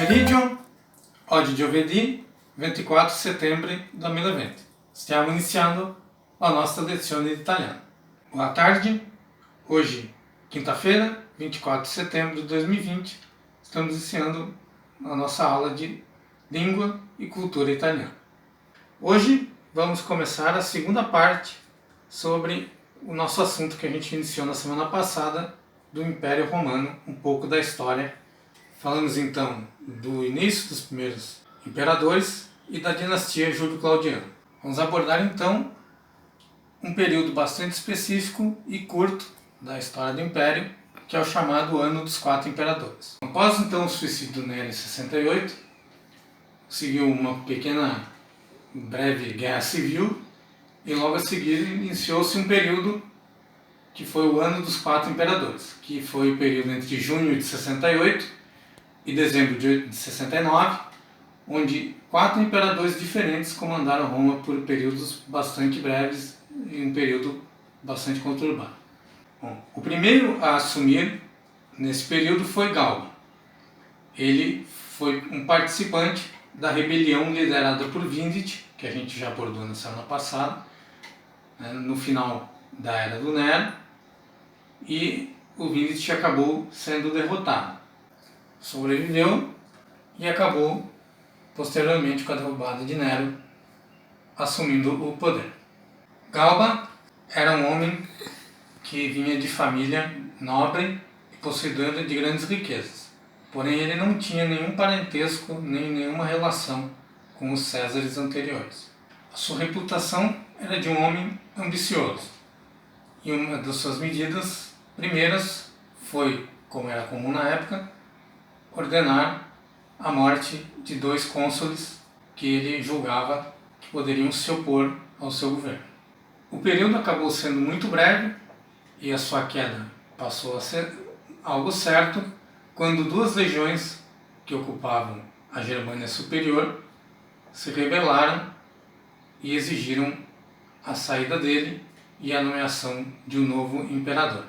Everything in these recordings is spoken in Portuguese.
Pomeriggio, oggi giovedì 24 settembre 2020. Stiamo iniziando a nostra lezione di italiano. Boa tarde, hoje, quinta-feira, 24 de setembro de 2020, estamos iniciando a nossa aula de língua e cultura italiana. Hoje vamos começar a segunda parte sobre o nosso assunto que a gente iniciou na semana passada do Império Romano, um pouco da história. Falamos então do início dos primeiros imperadores e da dinastia Júlio-Claudiana. Vamos abordar então um período bastante específico e curto da história do Império, que é o chamado Ano dos Quatro Imperadores. Após então o suicídio do Nero em 68, seguiu uma pequena, breve guerra civil e logo a seguir iniciou-se um período que foi o Ano dos Quatro Imperadores, que foi o período entre junho de 68 e dezembro de 69, onde quatro imperadores diferentes comandaram Roma por períodos bastante breves e um período bastante conturbado. Bom, o primeiro a assumir nesse período foi Galba. Ele foi um participante da rebelião liderada por Vindet, que a gente já abordou na semana passada, no final da Era do Nero, e o Vindet acabou sendo derrotado. Sobreviveu e acabou posteriormente com a derrubada de Nero, assumindo o poder. Galba era um homem que vinha de família nobre e possuidora de grandes riquezas, porém ele não tinha nenhum parentesco nem nenhuma relação com os Césares anteriores. A sua reputação era de um homem ambicioso e uma das suas medidas primeiras foi, como era comum na época, ordenar a morte de dois cônsules que ele julgava que poderiam se opor ao seu governo. O período acabou sendo muito breve e a sua queda passou a ser algo certo quando duas legiões que ocupavam a Germânia Superior se rebelaram e exigiram a saída dele e a nomeação de um novo imperador.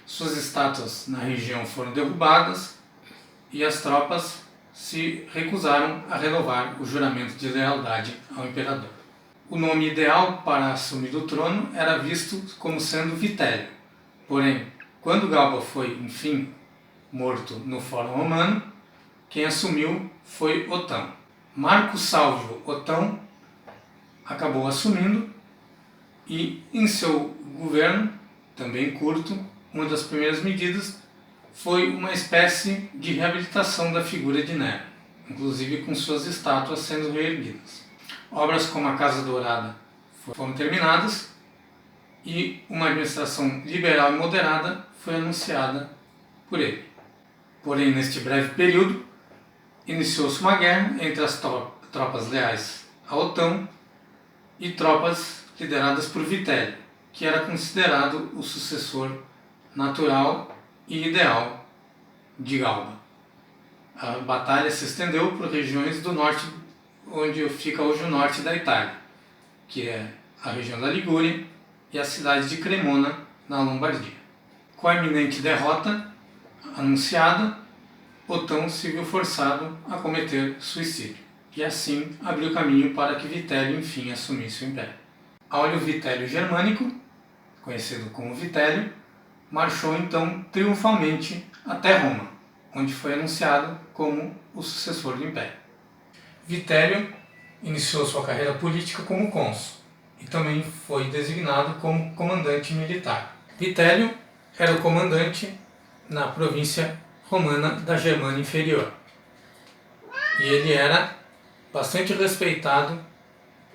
Suas estátuas na região foram derrubadas e as tropas se recusaram a renovar o juramento de lealdade ao imperador. O nome ideal para assumir o trono era visto como sendo Vitélio. Porém, quando Galba foi, enfim, morto no Fórum Romano, quem assumiu foi Otão. Marco Sálvio Otão acabou assumindo e, em seu governo, também curto, uma das primeiras medidas foi uma espécie de reabilitação da figura de Nero, inclusive com suas estátuas sendo reerguidas. Obras como a Casa Dourada foram terminadas e uma administração liberal e moderada foi anunciada por ele. Porém, neste breve período, iniciou-se uma guerra entre as tropas leais a Otão e tropas lideradas por Vitélio, que era considerado o sucessor natural e ideal de Galba. A batalha se estendeu por regiões do norte, onde fica hoje o norte da Itália, que é a região da Ligúria e a cidade de Cremona, na Lombardia. Com a iminente derrota anunciada, Otão se viu forçado a cometer suicídio, e assim abriu caminho para que Vitélio enfim assumisse o império. Áureo Vitélio Germânico, conhecido como Vitélio, marchou então triunfalmente até Roma, onde foi anunciado como o sucessor do Império. Vitélio iniciou sua carreira política como cônsul e também foi designado como comandante militar. Vitélio era o comandante na província romana da Germânia Inferior e ele era bastante respeitado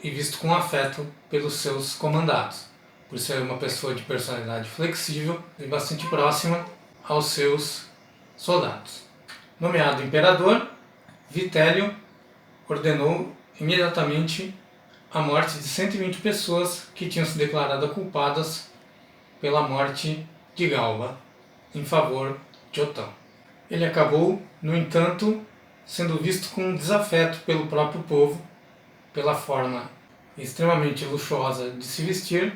e visto com afeto pelos seus comandados, por ser uma pessoa de personalidade flexível e bastante próxima aos seus soldados. Nomeado imperador, Vitélio ordenou imediatamente a morte de 120 pessoas que tinham se declarado culpadas pela morte de Galba, em favor de Otão. Ele acabou, no entanto, sendo visto com desafeto pelo próprio povo, pela forma extremamente luxuosa de se vestir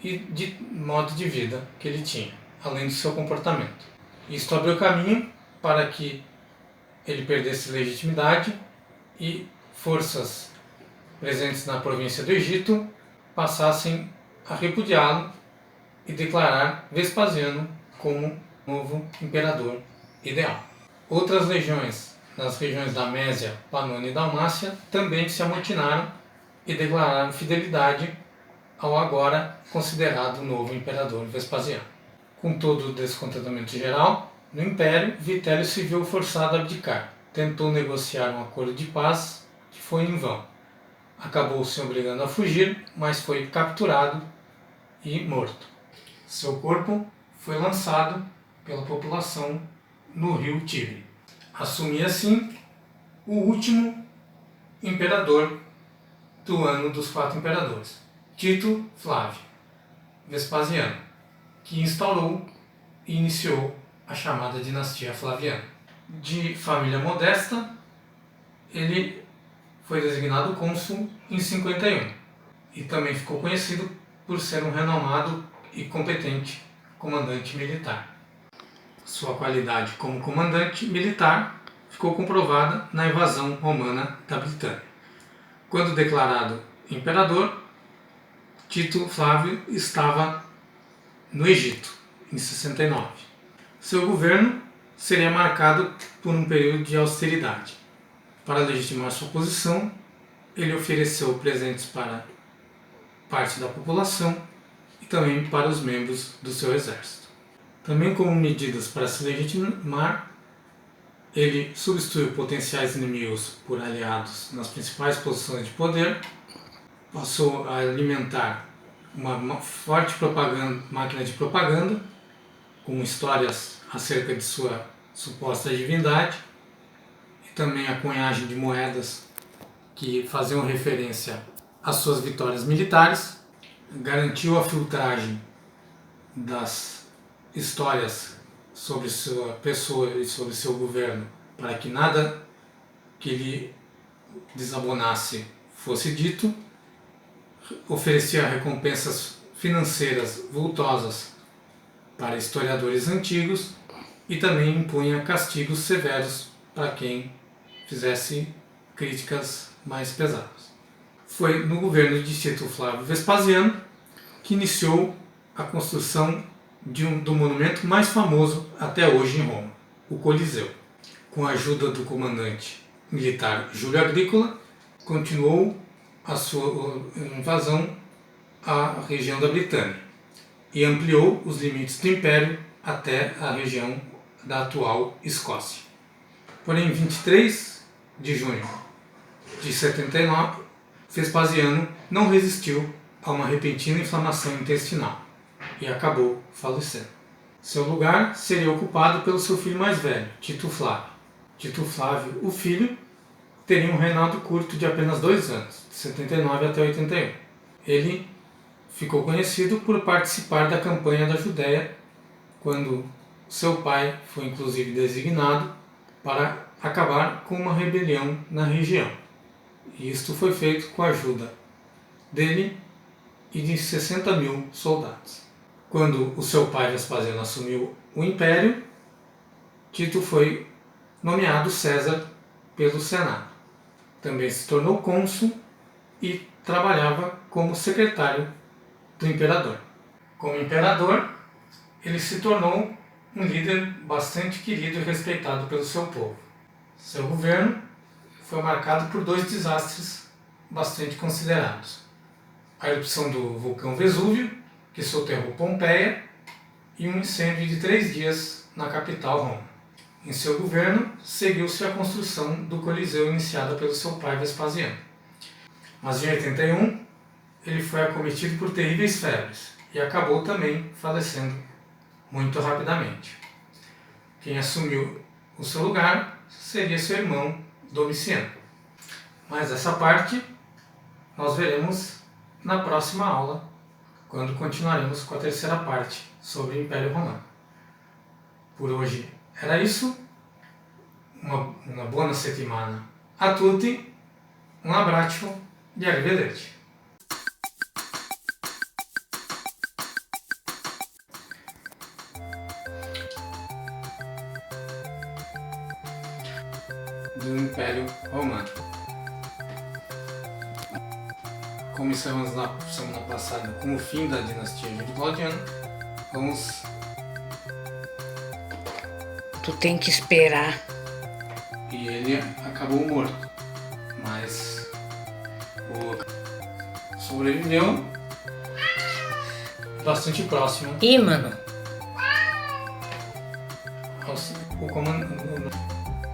e de modo de vida que ele tinha, além do seu comportamento. Isto abriu caminho para que ele perdesse legitimidade e forças presentes na província do Egito passassem a repudiá-lo e declarar Vespasiano como novo imperador ideal. Outras legiões nas regiões da Mésia, Panônia e Dalmácia também se amotinaram e declararam fidelidade ao agora considerado novo imperador Vespasiano. Com todo o descontentamento geral no império, Vitélio se viu forçado a abdicar. Tentou negociar um acordo de paz que foi em vão. Acabou se obrigando a fugir, mas foi capturado e morto. Seu corpo foi lançado pela população no rio Tibre. Assumia assim o último imperador do ano dos 4 imperadores, Tito Flávio Vespasiano, que instaurou e iniciou a chamada dinastia Flaviana. De família modesta, ele foi designado cônsul em 51 e também ficou conhecido por ser um renomado e competente comandante militar. Sua qualidade como comandante militar ficou comprovada na invasão romana da Britânia. Quando declarado imperador, Tito Flávio estava no Egito, em 69. Seu governo seria marcado por um período de austeridade. Para legitimar sua posição, ele ofereceu presentes para parte da população e também para os membros do seu exército. Também como medidas para se legitimar, ele substituiu potenciais inimigos por aliados nas principais posições de poder, passou a alimentar uma forte máquina de propaganda, com histórias acerca de sua suposta divindade, e também a cunhagem de moedas que faziam referência às suas vitórias militares, garantiu a filtragem das histórias sobre sua pessoa e sobre seu governo, para que nada que lhe desabonasse fosse dito, oferecia recompensas financeiras vultosas para historiadores antigos e também impunha castigos severos para quem fizesse críticas mais pesadas. Foi no governo de Tito Flávio Vespasiano que iniciou a construção do monumento mais famoso até hoje em Roma, o Coliseu. Com a ajuda do comandante militar Júlio Agrícola, continuou a sua invasão à região da Britânia e ampliou os limites do império até a região da atual Escócia. Porém, em 23 de junho de 79, Vespasiano não resistiu a uma repentina inflamação intestinal e acabou falecendo. Seu lugar seria ocupado pelo seu filho mais velho, Tito Flávio. Tito Flávio, o filho, teria um reinado curto de apenas 2 anos, de 79 até 81. Ele ficou conhecido por participar da campanha da Judéia, quando seu pai foi inclusive designado para acabar com uma rebelião na região. E isto foi feito com a ajuda dele e de 60 mil soldados. Quando o seu pai Vespasiano assumiu o império, Tito foi nomeado César pelo Senado. Também se tornou cônsul e trabalhava como secretário do imperador. Como imperador, ele se tornou um líder bastante querido e respeitado pelo seu povo. Seu governo foi marcado por 2 desastres bastante considerados: a erupção do vulcão Vesúvio, que soterrou Pompeia, e um incêndio de 3 dias na capital, Roma. Em seu governo, seguiu-se a construção do Coliseu iniciada pelo seu pai Vespasiano. Mas em 81, ele foi acometido por terríveis febres e acabou também falecendo muito rapidamente. Quem assumiu o seu lugar seria seu irmão Domiciano. Mas essa parte nós veremos na próxima aula, quando continuaremos com a terceira parte sobre o Império Romano. Por hoje era isso. Una buona settimana a tutti, un abbraccio e arrivederci. do Império Romano. Começamos na semana passada com o fim da dinastia Júlio-Claudiana. Vamos... Tu tem que esperar. E ele acabou morto, mas sobreviveu bastante próximo Ih, mano. o comando.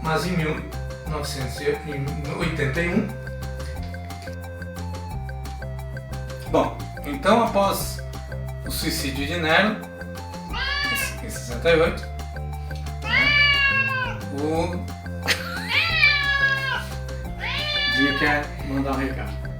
Mas em 1981. Bom, então após o suicídio de Nero, em 68, o Dia quer mandar um recado.